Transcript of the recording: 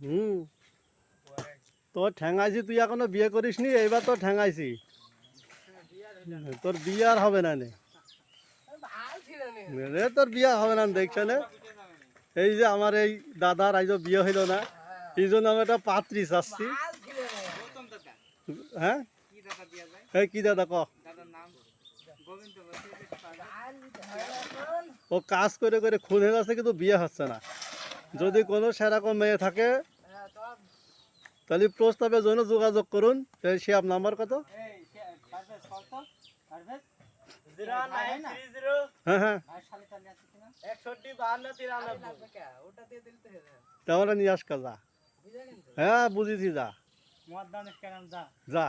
হুম তোর ঠ্যাঙাইছি তুই এখনো বিয়ে করিসনি এইবার তোর ঠ্যাঙাইছি তোর বিয়ে আর হবে না নে রে তোর বিয়ে হবে না দেখছ না এই যে আমার এই দাদার আইজ বিয়ে হইল না এই জন্য আমি একটা পাত্রী চাচ্ছি হ্যাঁ এই কি দাদা ক ও কাজ করে করে খুন হয়ে যাচ্ছে কিন্তু বিয়ে হচ্ছে না যদি কোনো সেরকম মেয়ে থাকে তাহলে প্রস্তাবের জন্য যোগাযোগ করুন সে আপ নাম্বার কত হ্যাঁ হ্যাঁ তাহলে নিয়ে আস যা হ্যাঁ বুঝেছি যা যা